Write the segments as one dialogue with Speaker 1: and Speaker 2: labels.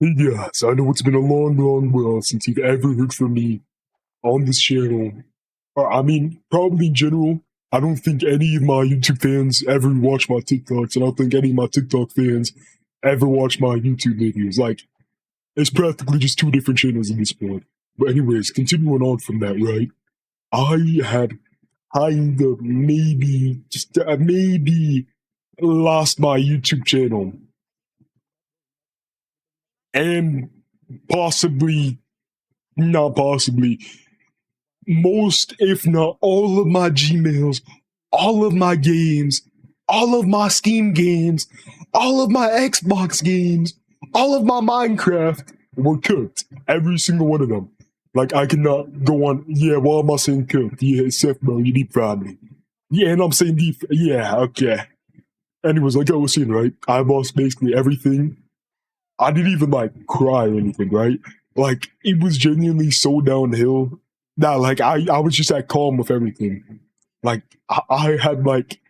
Speaker 1: Yes, I know it's been a long, long while since you've ever heard from me on this channel. Or, I mean, probably in general. I don't think any of my YouTube fans ever watch my TikToks. I don't think any of my TikTok fans ever watch my YouTube videos. Like, it's practically just two different channels at this point. But anyways, continuing on from that, right? I had kind of maybe lost my YouTube channel and possibly, not possibly, most, if not all of my Gmails, all of my games, all of my Steam games, all of my Xbox games, all of my Minecraft were cooked. Every single one of them. Like, I cannot go on, yeah, why am I saying cooked? Yeah, Seth, bro, you deep fried me. Yeah, and I'm saying deep, yeah, okay. Anyways, like I was saying, right? I lost basically everything. I didn't even, like, cry or anything, right? Like, it was genuinely so downhill that, like, I was just at calm with everything. Like, I had, like,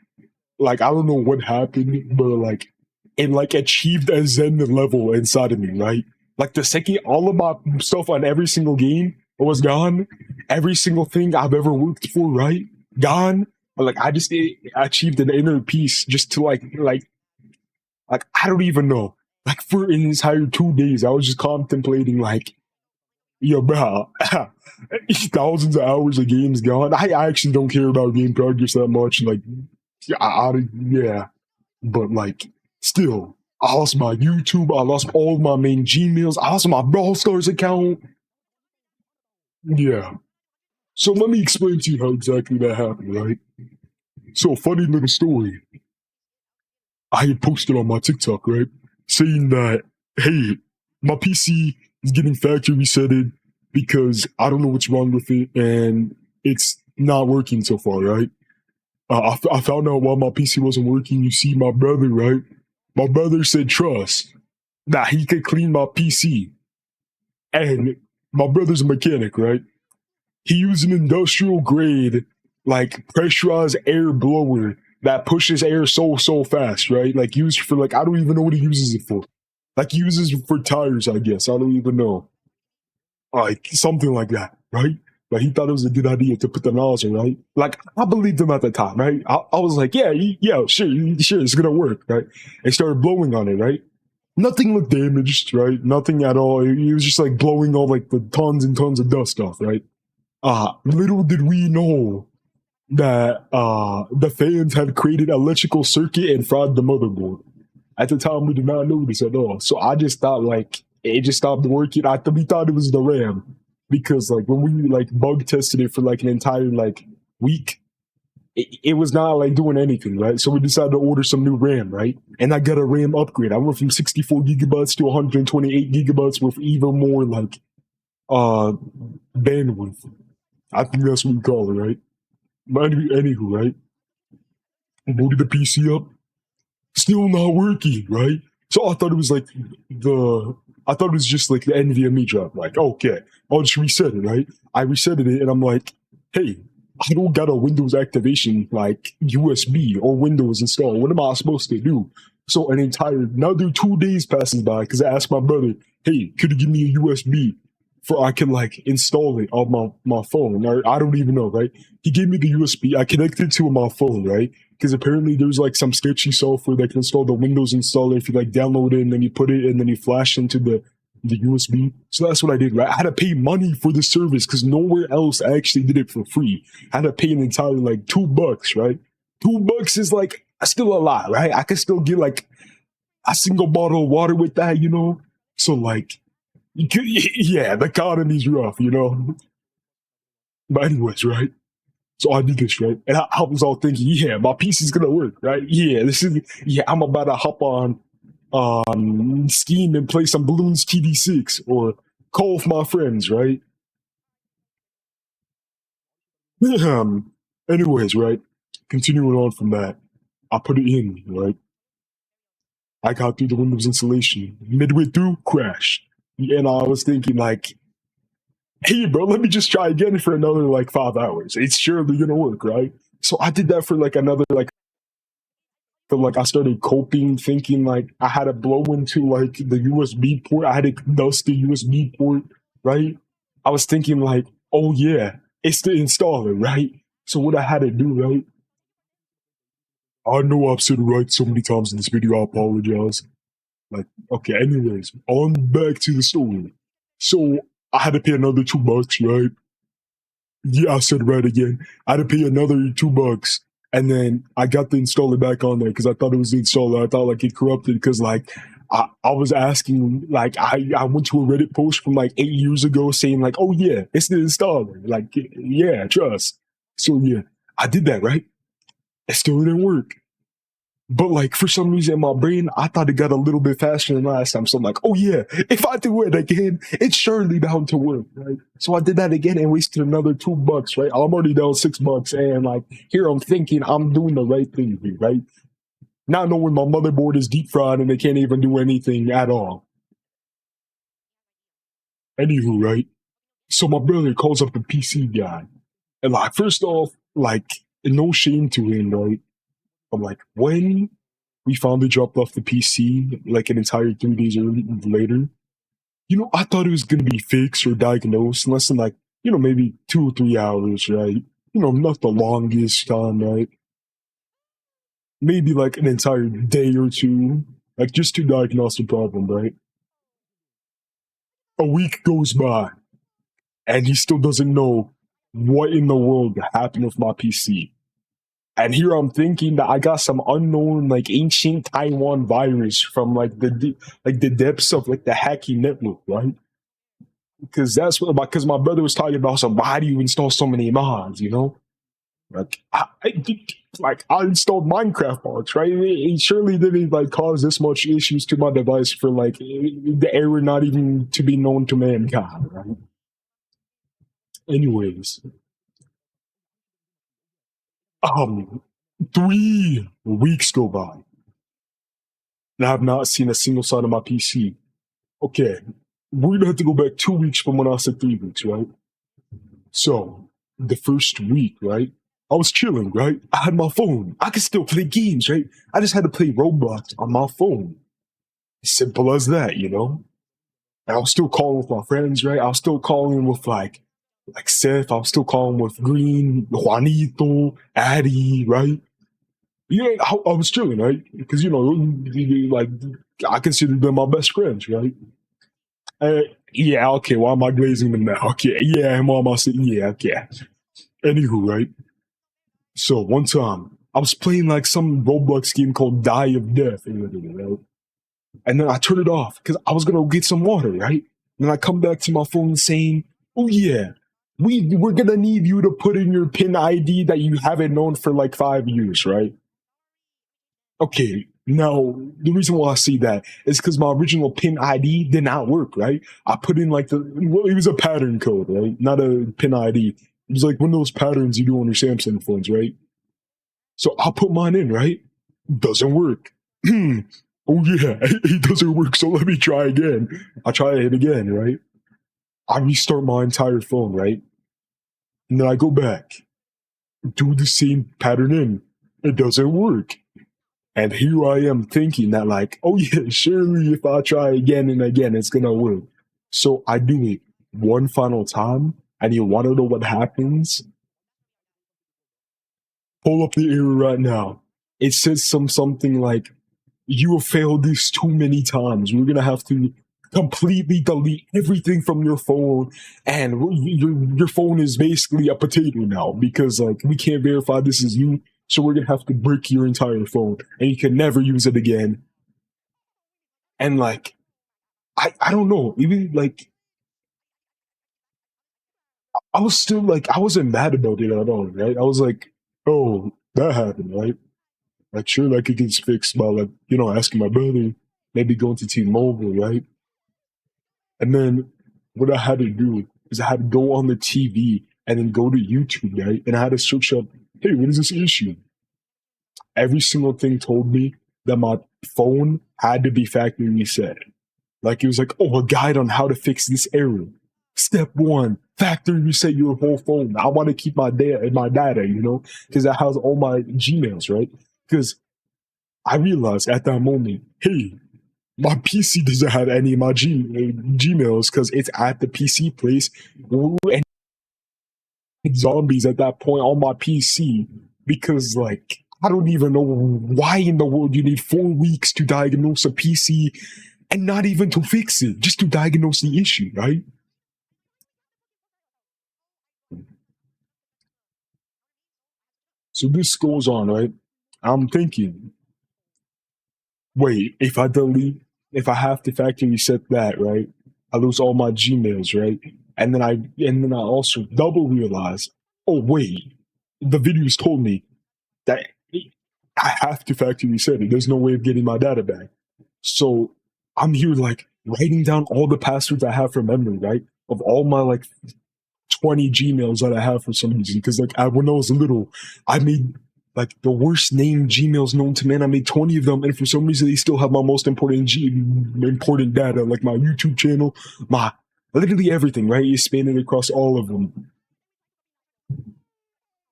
Speaker 1: I don't know what happened, but, like, it, like, achieved a Zen level inside of me, right? Like, the second all of my stuff on every single game was gone, every single thing I've ever worked for, right? Gone. Like, I just achieved an inner peace just to, like, I don't even know. Like, for an entire 2 days, I was just contemplating, like, yo, bro, thousands of hours of games gone. I actually don't care about game progress that much. Like, yeah, but like, still, I lost my YouTube. I lost all my main Gmails. I lost my Brawl Stars account. Yeah. So let me explain to you how exactly that happened, right? So, funny little story. I had posted on my TikTok, right, saying that, hey, my PC is getting factory resetted because I don't know what's wrong with it and it's not working so far, right? I found out why my PC wasn't working. You see, my brother, right? My brother said trust that he could clean my PC. And my brother's a mechanic, right? He used an industrial grade, like pressurized air blower that pushes air so fast, right? Like used for like I don't even know what he uses it for. Like he uses it for tires, I guess. I don't even know. Like something like that, right? But he thought it was a good idea to put the nozzle, right? Like I believed him at the time, right? I was like, yeah, yeah, sure, it's gonna work, right? And started blowing on it, right? Nothing looked damaged, right? Nothing at all. He was just like blowing all like the tons and tons of dust off, right? Little did we know that the fans had created electrical circuit and fried the motherboard. At the time, we did not know this at all. So I just thought like it just stopped working. We thought it was the RAM because like when we like bug tested it for like an entire like week, it was not like doing anything, right? So we decided to order some new RAM, right? And I got a RAM upgrade. I went from 64 gigabytes to 128 gigabytes with even more like uh bandwidth. I think that's what we call it, right? But anywho, right? Booted the PC up, still not working, right? So I thought it was like I thought it was just like the NVMe drop. Like, okay, I'll just reset it, right? I resetted it and I'm like, hey, I don't got a Windows activation like USB or Windows installed. What am I supposed to do? So an entire another 2 days passes by because I asked my brother, hey, could you give me a USB for I can like install it on my phone? Or I don't even know, right? He gave me the USB. I connected it to my phone, right? Because apparently there's like some sketchy software that can install the Windows installer if you like download it and then you put it and then you flash into the USB. So that's what I did, right? I had to pay money for the service because nowhere else actually did it for free. I had to pay an entire like $2, right? $2 is like still a lot, right? I could still get like a single bottle of water with that, you know? So like, yeah, the economy's rough, you know? But anyways, right? So I did this, right? And I was all thinking, yeah, my PC is gonna work, right? Yeah, I'm about to hop on Steam and play some Bloons TD6 or call with my friends, right? Anyways, right? Continuing on from that, I put it in, right? I got through the Windows installation. Midway through, crash. And I was thinking, like, hey, bro, let me just try again for another like 5 hours. It's surely gonna work, right? So I did that for like another like So like I started coping, thinking like I had to blow into like the USB port. I had to dust the USB port, right? I was thinking like, oh yeah, it's the installer, right? So what I had to do, right? I know I've said it right so many times in this video. I apologize. Like, okay, anyways, on back to the story. So I had to pay another $2, right? Yeah, I said right again. I had to pay another $2, and then I got the installer back on there because I thought it was the installer. I thought like it corrupted because like I was asking like I went to a Reddit post from like 8 years ago saying like, oh yeah, it's the installer. Like yeah, trust. So yeah, I did that, right? It still didn't work. But like for some reason in my brain, I thought it got a little bit faster than last time. So I'm like, oh yeah, if I do it again, it's surely bound to work, right? So I did that again and wasted another $2, right? I'm already down $6, and like here I'm thinking I'm doing the right thing here, right? Not knowing my motherboard is deep fried and they can't even do anything at all. Anywho, right? So my brother calls up the PC guy, and like first off, like no shame to him, right? I'm like, when we finally dropped off the PC like an entire 3 days later. You know, I thought it was gonna be fixed or diagnosed in less than like, maybe 2 or 3 hours, right? Not the longest time, right? Maybe like an entire day or two, like just to diagnose the problem, right? A week goes by and he still doesn't know what in the world happened with my PC. And here I'm thinking that I got some unknown, like ancient Taiwan virus from like the depths of like the hacking network, right? Because because my brother was talking about some. Why do you install so many mods? Like I installed Minecraft mods, right? It surely didn't like cause this much issues to my device for like the error not even to be known to mankind, right? Anyways, 3 weeks go by, and I have not seen a single sign of my PC. Okay, we're gonna have to go back 2 weeks from when I said 3 weeks, right? So the first week, right? I was chilling, right? I had my phone. I could still play games, right? I just had to play Roblox on my phone. Simple as that, And I was still calling with my friends, right? I was still calling with like Seth. I was still calling with Green, Juanito, Addy, right? Yeah, I was chilling, right? Because like I considered them my best friends, right? Uh, yeah, okay. Why am I glazing them now? Okay, yeah, why am I saying yeah? Okay. Anywho, right? So one time I was playing like some Roblox game called Die of Death, right? And then I turned it off because I was gonna get some water, right? And then I come back to my phone saying, "Oh yeah, we're gonna need you to put in your PIN ID that you haven't known for like 5 years, right?" Okay, now the reason why I say that is because my original PIN ID did not work, right? I put in like it was a pattern code, right? Not a PIN ID. It was like one of those patterns you do on your Samsung phones, right? So I'll put mine in, right? Doesn't work. Oh yeah, it doesn't work. So let me try again. I try it again, right? I restart my entire phone, right? And then I go back, do the same pattern in. It doesn't work. And here I am thinking that like, oh yeah, surely if I try again and again, it's gonna work. So I do it one final time, and you wanna know what happens? Pull up the error right now. It says something like, you have failed this too many times. We're gonna have to completely delete everything from your phone, and your phone is basically a potato now because like we can't verify this is you. So we're gonna have to break your entire phone, and you can never use it again. And like, I don't know. Even like, I was still like, I wasn't mad about it at all, right? I was like, oh, that happened, right? Like, sure, that could get fixed by like, asking my brother, maybe going to T-Mobile, right? And then what I had to do is I had to go on the TV and then go to YouTube, right? And I had to search up, hey, what is this issue? Every single thing told me that my phone had to be factory reset. Like it was like, oh, a guide on how to fix this error. Step 1, factory reset your whole phone. I want to keep my data, because that has all my Gmails, right? Because I realized at that moment, hey, my PC doesn't have any of my Gmails because it's at the PC place. And zombies at that point on my PC because, like, I don't even know why in the world you need 4 weeks to diagnose a PC and not even to fix it, just to diagnose the issue, right? So this goes on, right? I'm thinking, wait, if I have to factory reset that, right? I lose all my Gmails, right? And then I also double realize, oh wait, the videos told me that I have to factory reset it. There's no way of getting my data back. So I'm here like writing down all the passwords I have from memory, right? Of all my like 20 Gmails that I have for some reason. Because like when I was little, I made like the worst named Gmails known to man. I made 20 of them, and for some reason they still have my most important data, like my YouTube channel, my literally everything, right? Is spanning across all of them.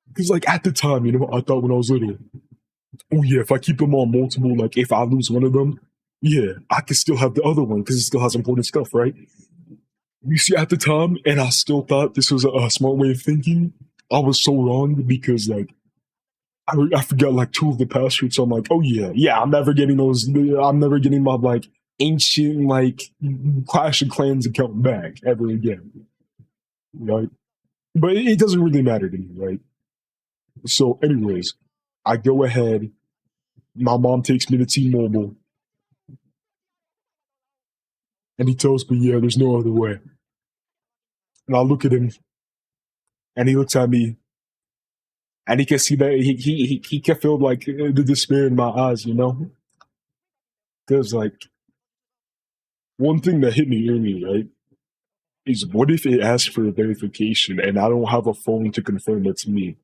Speaker 1: Because like at the time, I thought when I was little, oh yeah, if I keep them on multiple, like if I lose one of them, yeah, I can still have the other one because it still has important stuff, right? You see, at the time, and I still thought this was a smart way of thinking. I was so wrong because like I forgot like two of the passwords. So I'm like, oh yeah, I'm never getting those. I'm never getting my like ancient like Clash of Clans account back ever again, right? But it doesn't really matter to me, right? So, anyways, I go ahead. My mom takes me to T-Mobile, and he tells me, yeah, there's no other way. And I look at him, and he looks at me, and he can see that he can feel like the despair in my eyes, because like one thing that hit me early, right, is what if it asks for a verification and I don't have a phone to confirm it's me?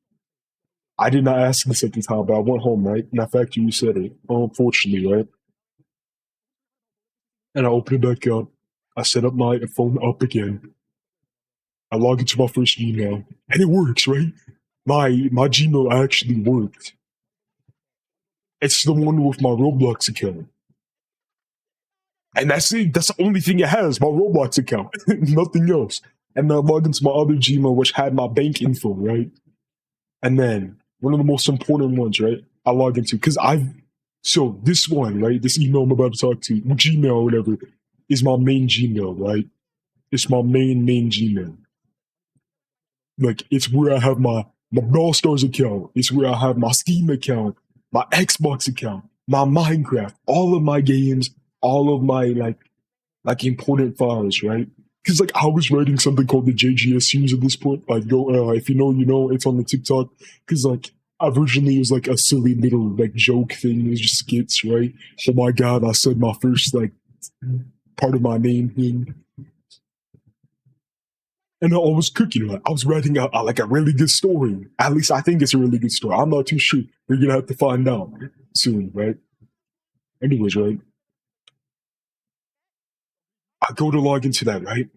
Speaker 1: I did not ask this at the time, but I went home, right? And in fact, you said it, unfortunately, right? And I opened it back up. I set up my phone up again. I log into my first email, and it works, right? My Gmail actually worked. It's the one with my Roblox account. And that's it. That's the only thing it has, my Roblox account. Nothing else. And then I log into my other Gmail, which had my bank info, right? And then one of the most important ones, right? I log into because so this one, right? This email I'm about to talk to, Gmail or whatever, is my main Gmail, right? It's my main Gmail. Like it's where I have my Brawl Stars account. It's where I have my Steam account, my Xbox account, my Minecraft, all of my games, all of my like important files, right? Because like I was writing something called the JGSUs at this point. Like go if you know, you know, it's on the TikTok. Because like originally it was like a silly little like joke thing. It was just skits, right? Oh my god, I said my first like part of my name thing. And I was cooking. I was writing out like a really good story. At least I think it's a really good story. I'm not too sure. We're gonna have to find out soon, right? Anyways, right? I go to log into that, right?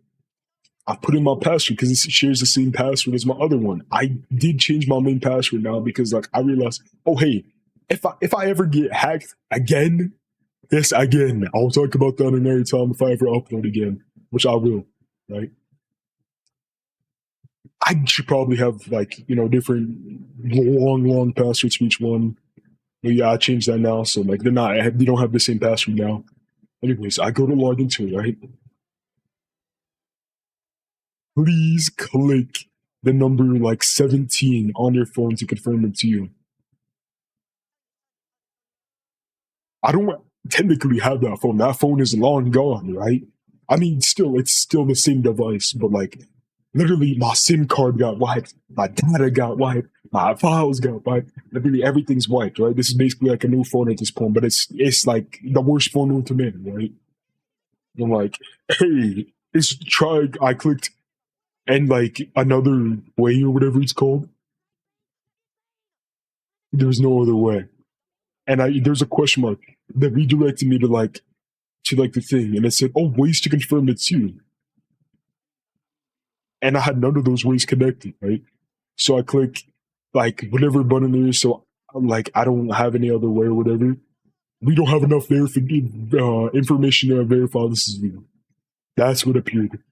Speaker 1: I put in my password because it shares the same password as my other one. I did change my main password now because like I realized, oh hey, if I ever get hacked again, yes again, I'll talk about that another time if I ever upload again, which I will, right? I should probably have like different long passwords for each one. But yeah, I changed that now, so like they don't have the same password now. Anyways, I go to log into it, right? Please click the number like 17 on your phone to confirm it to you. I don't technically have that phone. That phone is long gone, right? I mean, still, it's still the same device, but like, literally, my SIM card got wiped, my data got wiped, my files got wiped. Literally, everything's wiped, right? This is basically like a new phone at this point, but it's like the worst phone known to man, right? I'm like, hey, it's try. I clicked, and like another way or whatever it's called. There's no other way, and there's a question mark that redirected me to the thing, and it said, "Oh, ways to confirm it's you." And I had none of those ways connected, right? So I click like whatever button there is. So like I don't have any other way or whatever. We don't have enough information to verify this is you. That's what appeared.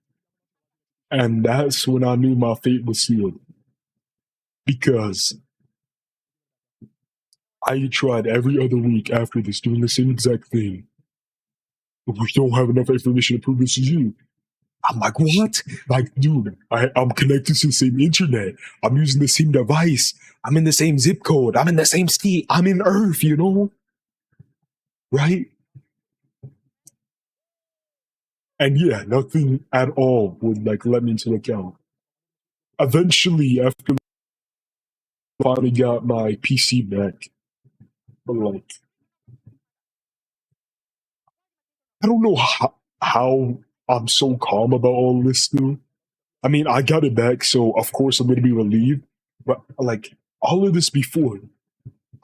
Speaker 1: And that's when I knew my fate was sealed. Because I tried every other week after this doing the same exact thing. We don't have enough information to prove this is you. I'm like, what? Like, dude, I'm connected to the same internet. I'm using the same device. I'm in the same zip code. I'm in the same state. I'm in Earth, you know? Right? And yeah, nothing at all would like let me into the account. Eventually, after I finally got my PC back, but like, I don't know how I'm so calm about all this still. I mean, I got it back, so of course I'm gonna be relieved. But like all of this before,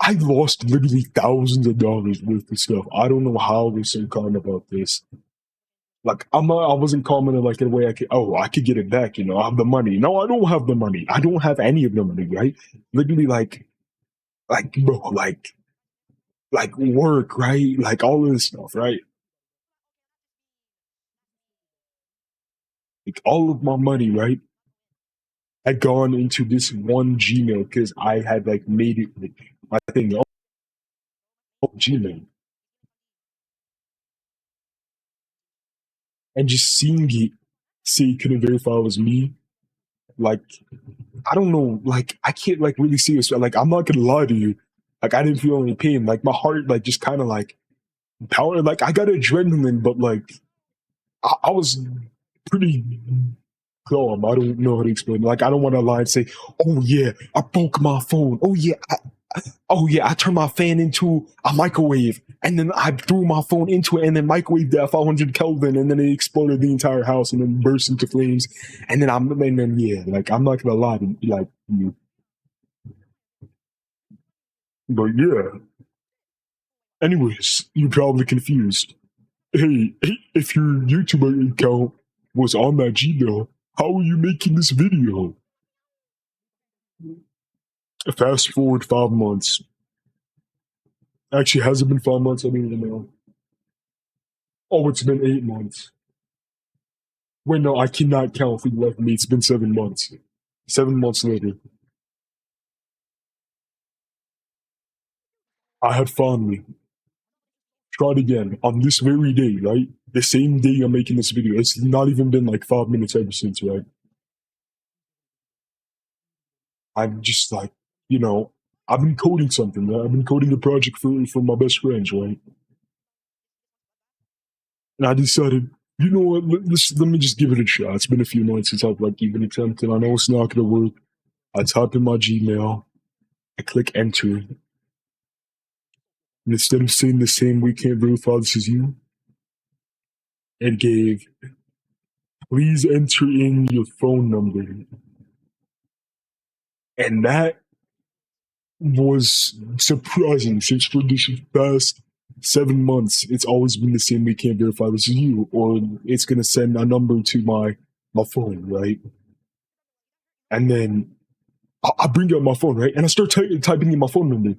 Speaker 1: I lost literally thousands of dollars worth of stuff. I don't know how they're so calm about this. Like I wasn't calm in like in a way I could get it back, you know, I have the money. No, I don't have the money. I don't have any of the money, right? Literally bro, like work, right? Like all of this stuff, right? Like all of my money, right? Had gone into this one Gmail because I had like made it like my thing. Oh, Gmail. And just seeing it say it couldn't verify it was me, like I don't know, like I can't like really see this. Like I'm not gonna lie to you, like I didn't feel any pain. Like my heart, like just kind of like power. Like I got adrenaline, but like I was pretty calm. I don't know how to explain. Like I don't want to lie and say, "Oh yeah, I broke my phone. Oh yeah, I turned my fan into a microwave, and then I threw my phone into it, and then microwaved it at 500 Kelvin, and then it exploded the entire house, and then burst into flames. And then yeah, like I'm not gonna lie to like you, but yeah. Anyways, you're probably confused. Hey, if your YouTube account was on that Gmail, how are you making this video? Fast forward 5 months. Actually, has it been 5 months? I don't even know. Oh, it's been 8 months. Wait, no, I cannot count for the life of me. It's been 7 months. 7 months later, I had finally tried again on this very day, right? The same day I'm making this video. It's not even been like 5 minutes ever since, right? I'm just like, you know, I've been coding something, right? I've been coding a project for my best friends, right? And I decided, you know what, let me just give it a shot. It's been a few months since I've like even attempted. I know it's not gonna work. I type in my Gmail, I click enter, and instead of saying the same we can't verify this is you, it gave please enter in your phone number. And that was surprising since for this past 7 months, it's always been the same. We can't verify this is you, or it's gonna send a number to my phone, right? And then I bring up my phone, right, and I start typing in my phone number.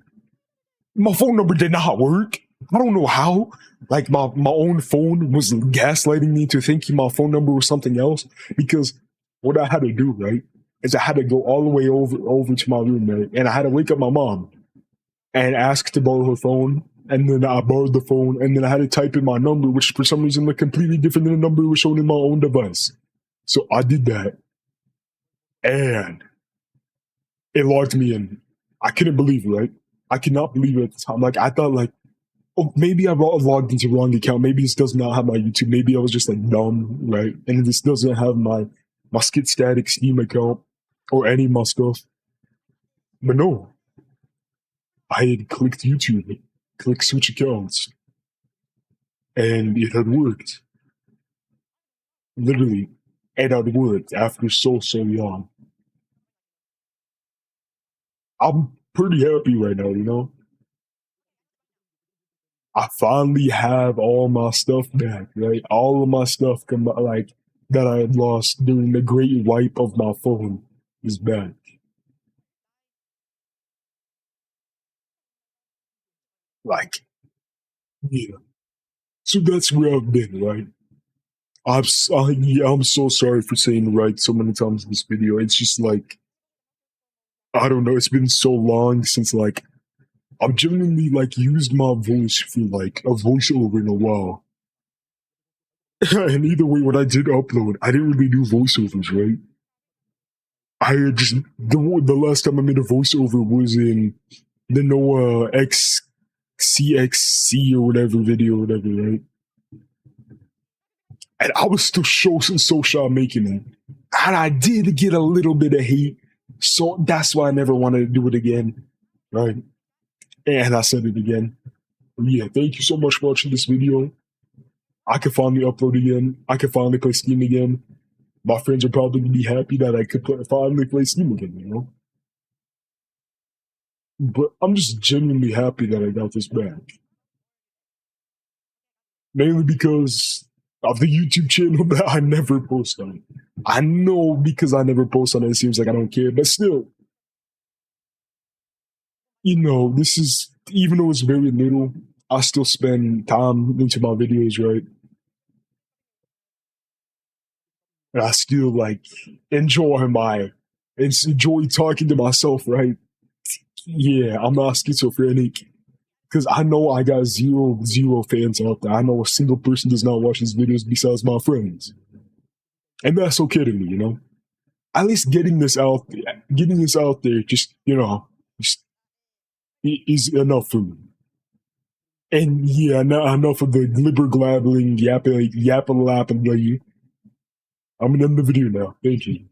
Speaker 1: My phone number did not work. I don't know how. Like my own phone was gaslighting me to thinking my phone number was something else because what I had to do, right, is I had to go all the way over to my room, right, and I had to wake up my mom and ask to borrow her phone. And then I borrowed the phone, and then I had to type in my number, which for some reason looked completely different than the number was shown in my own device. So I did that, and it logged me in. I couldn't believe it, right? I could not believe it at the time. Like I thought, like, oh, maybe I logged into the wrong account. Maybe this does not have my YouTube. Maybe I was just like dumb, right? And this doesn't have my Skit Static Steam account or any of my stuff. But no, I had clicked YouTube, clicked switch accounts, and it had worked. Literally, it had worked after so long. I'm pretty happy right now, you know? I finally have all my stuff back, right? All of my stuff like that I had lost during the great wipe of my phone is back. Like Yeah. So that's where I've been, right? Yeah, I'm so sorry for saying right so many times in this video. It's just like, I don't know, it's been so long since like I've genuinely like used my voice for like a voiceover in a while. And either way, when I did upload, I didn't really do voiceovers, right? I had just the last time I made a voiceover was in the Noah XCXC or whatever video, whatever, right? And I was still so shy making it. And I did get a little bit of hate. So that's why I never wanted to do it again. Right. And I said it again. Yeah, thank you so much for watching this video. I can finally upload again. I can finally play Steam again. My friends are probably gonna be happy that I could finally play Steam again, you know? But I'm just genuinely happy that I got this back. Mainly because of the YouTube channel that I never post on. I know because I never post on it, it seems like I don't care, but still, you know, this is, even though it's very little, I still spend time into my videos, right? And I still like enjoy talking to myself, right? Yeah, I'm not schizophrenic because I know I got zero fans out there. I know a single person does not watch these videos besides my friends, and that's okay to me, you know. At least getting this out there, just just is enough for me. And yeah, enough of the glibber glabbling, yapping lapping. Like, I'm gonna end the video now. Thank you,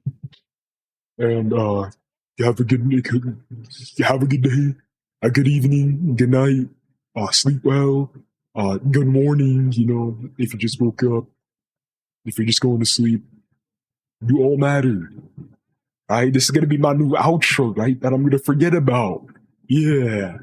Speaker 1: and have a have a good day, a good evening, good night, sleep well, good morning. You know, if you just woke up, if you're just going to sleep, you all matter. All right, this is gonna be my new outro, right? That I'm gonna forget about. Yeah.